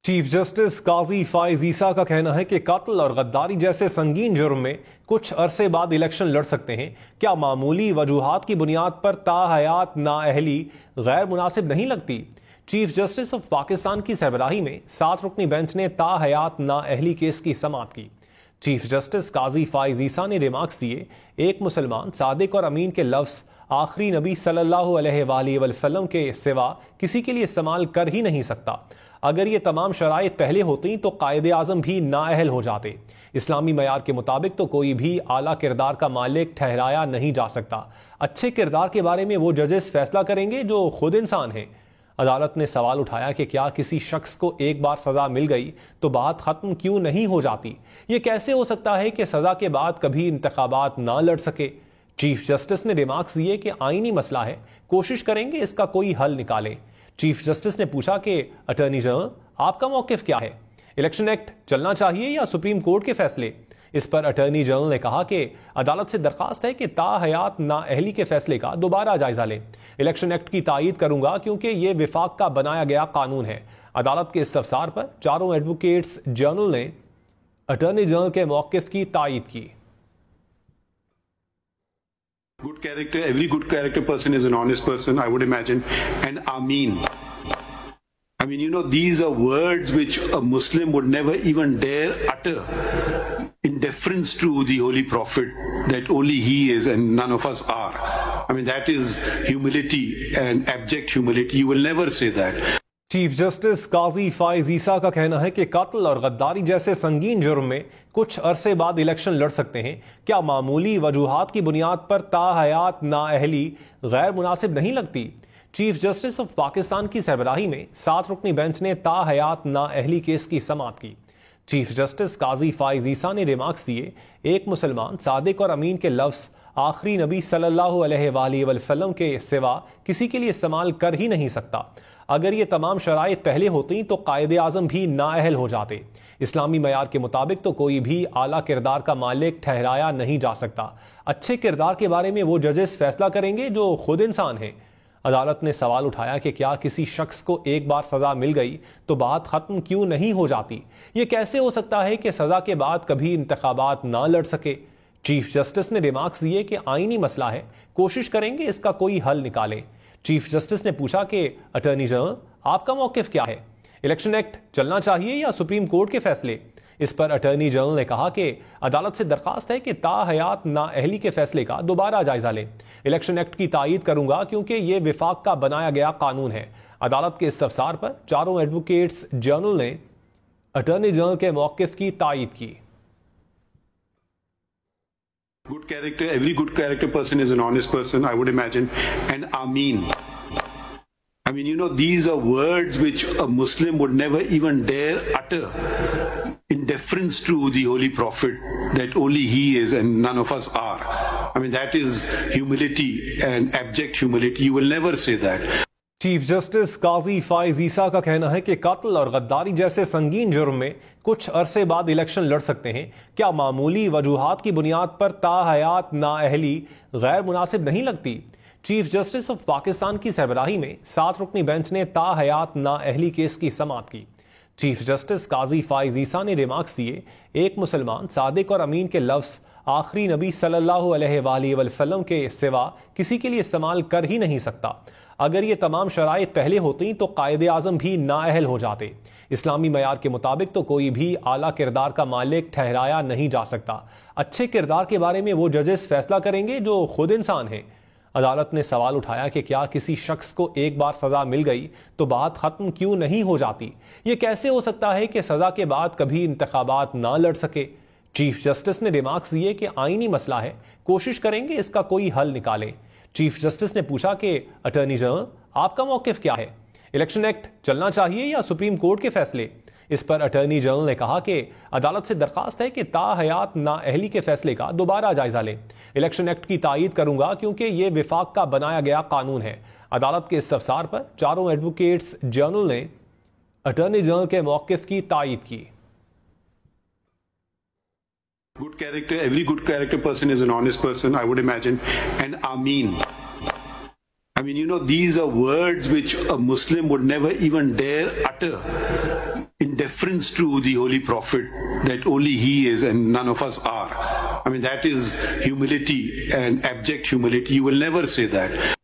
Chief justice قاضی فائز عیسیٰ کا کہنا ہے کہ قتل اور غداری جیسے سنگین جرم میں کچھ عرصے بعد الیکشن لڑ سکتے ہیں۔ کیا معمولی وجوہات کی بنیاد پر تاحیات نااہلی غیر مناسب نہیں لگتی؟ چیف جسٹس آف پاکستان کی سربراہی میں 7 رکنی بینچ نے تاحیات نااہلی کیس کی سماعت کی۔ چیف جسٹس قاضی فائز عیسیٰ نے ریمارکس دیے، ایک مسلمان صادق اور امین کے لفظ آخری نبی صلی اللہ علیہ وآلہ وسلم کے سوا کسی کے لیے استعمال کر ہی نہیں سکتا۔ اگر یہ تمام شرائط پہلے ہوتی تو قائد اعظم بھی نااہل ہو جاتے۔ اسلامی معیار کے مطابق تو کوئی بھی اعلیٰ کردار کا مالک ٹھہرایا نہیں جا سکتا۔ اچھے کردار کے بارے میں وہ ججز فیصلہ کریں گے جو خود انسان ہیں۔ عدالت نے سوال اٹھایا کہ کیا کسی شخص کو ایک بار سزا مل گئی تو بات ختم کیوں نہیں ہو جاتی؟ یہ کیسے ہو سکتا ہے کہ سزا کے بعد کبھی انتخابات نہ لڑ سکے؟ چیف جسٹس نے ریمارکس دیے کہ آئینی مسئلہ ہے، کوشش کریں گے اس کا کوئی حل نکالیں۔ چیف جسٹس نے پوچھا کہ اٹارنی جنرل آپ کا موقف کیا ہے؟ الیکشن ایکٹ چلنا چاہیے یا سپریم کورٹ کے فیصلے؟ اس پر اٹارنی جنرل نے کہا کہ عدالت سے درخواست ہے کہ تاحیات نااہلی کے فیصلے کا دوبارہ جائزہ لیں۔ الیکشن ایکٹ کی تائید کروں گا کیونکہ یہ وفاق کا بنایا گیا قانون ہے۔ عدالت کے استفسار پر چاروں ایڈوکیٹس جنرل نے اٹارنی جنرل کے موقف کی تائید کی۔ Good character, every good character person is an honest person, I would imagine. And Ameen. I mean, you know, these are words which a Muslim would never even dare utter in deference to the Holy Prophet, that only he is and none of us are. I mean, that is humility and abject humility. You will never say that. Chief justice قاضی فائز عیسیٰ کا کہنا ہے کہ قتل اور غداری جیسے سنگین جرم میں کچھ عرصے بعد الیکشن لڑ سکتے ہیں۔ کیا معمولی وجوہات کی بنیاد پر تاحیات نااہلی غیر مناسب نہیں لگتی؟ چیف جسٹس آف پاکستان کی سربراہی میں 7 رکنی بینچ نے تاحیات نااہلی کیس کی سماعت کی۔ چیف جسٹس قاضی فائز عیسیٰ نے ریمارکس دیے، ایک مسلمان صادق اور امین کے لفظ آخری نبی صلی اللہ علیہ وآلہ وسلم کے سوا کسی کے لیے استعمال کر ہی نہیں سکتا۔ اگر یہ تمام شرائط پہلے ہوتی تو قائد اعظم بھی نااہل ہو جاتے۔ اسلامی معیار کے مطابق تو کوئی بھی اعلیٰ کردار کا مالک ٹھہرایا نہیں جا سکتا۔ اچھے کردار کے بارے میں وہ ججز فیصلہ کریں گے جو خود انسان ہیں۔ عدالت نے سوال اٹھایا کہ کیا کسی شخص کو ایک بار سزا مل گئی تو بات ختم کیوں نہیں ہو جاتی؟ یہ کیسے ہو سکتا ہے کہ سزا کے بعد کبھی انتخابات نہ لڑ سکے؟ چیف جسٹس نے ریمارکس دیے کہ آئینی مسئلہ ہے، کوشش کریں گے اس کا کوئی حل نکالیں۔ چیف جسٹس نے پوچھا کہ اٹارنی جنرل آپ کا موقف کیا ہے؟ الیکشن ایکٹ چلنا چاہیے یا سپریم کورٹ کے فیصلے؟ اس پر اٹارنی جنرل نے کہا کہ عدالت سے درخواست ہے کہ تاحیات نااہلی کے فیصلے کا دوبارہ جائزہ لیں۔ الیکشن ایکٹ کی تائید کروں گا کیونکہ یہ وفاق کا بنایا گیا قانون ہے۔ عدالت کے استفسار پر چاروں ایڈوکیٹس جنرل نے اٹارنی جنرل کے موقف کی تائید کی۔ Good character, every good character person is an honest person, I would imagine. And Ameen. I mean, you know, these are words which a Muslim would never even dare utter in deference to the Holy Prophet, that only he is and none of us are. I mean, that is humility and abject humility. You will never say that. Chief justice قاضی فائز عیسیٰ کا کہنا ہے کہ قتل اور غداری جیسے سنگین جرم میں کچھ عرصے بعد الیکشن لڑ سکتے ہیں۔ کیا معمولی وجوہات کی بنیاد پر تاحیات نااہلی غیر مناسب نہیں لگتی؟ چیف جسٹس آف پاکستان کی سربراہی میں 7 رکنی بینچ نے تاحیات نااہلی کیس کی سماعت کی۔ چیف جسٹس قاضی فائز عیسیٰ نے ریمارکس دیے، ایک مسلمان صادق اور امین کے لفظ آخری نبی صلی اللہ علیہ وآلہ وسلم کے سوا کسی کے لیے استعمال کر ہی نہیں سکتا۔ اگر یہ تمام شرائط پہلے ہوتی تو قائد اعظم بھی نااہل ہو جاتے۔ اسلامی معیار کے مطابق تو کوئی بھی اعلیٰ کردار کا مالک ٹھہرایا نہیں جا سکتا۔ اچھے کردار کے بارے میں وہ ججز فیصلہ کریں گے جو خود انسان ہیں۔ عدالت نے سوال اٹھایا کہ کیا کسی شخص کو ایک بار سزا مل گئی تو بات ختم کیوں نہیں ہو جاتی؟ یہ کیسے ہو سکتا ہے کہ سزا کے بعد کبھی انتخابات نہ لڑ سکے؟ چیف جسٹس نے ریمارکس دیے کہ آئینی مسئلہ ہے، کوشش کریں گے اس کا کوئی حل نکالیں۔ چیف جسٹس نے پوچھا کہ اٹارنی جنرل آپ کا موقف کیا ہے؟ الیکشن ایکٹ چلنا چاہیے یا سپریم کورٹ کے فیصلے؟ اس پر اٹارنی جنرل نے کہا کہ عدالت سے درخواست ہے کہ تاحیات نااہلی کے فیصلے کا دوبارہ جائزہ لیں۔ الیکشن ایکٹ کی تائید کروں گا کیونکہ یہ وفاق کا بنایا گیا قانون ہے۔ عدالت کے استفسار پر چاروں ایڈوکیٹس جنرل نے اٹارنی جنرل کے موقف کی تائید کی۔ Good character, every good character person is an honest person, I would imagine. And Ameen. I mean, you know, these are words which a Muslim would never even dare utter in deference to the Holy Prophet, that only he is and none of us are. I mean, that is humility and abject humility. You will never say that.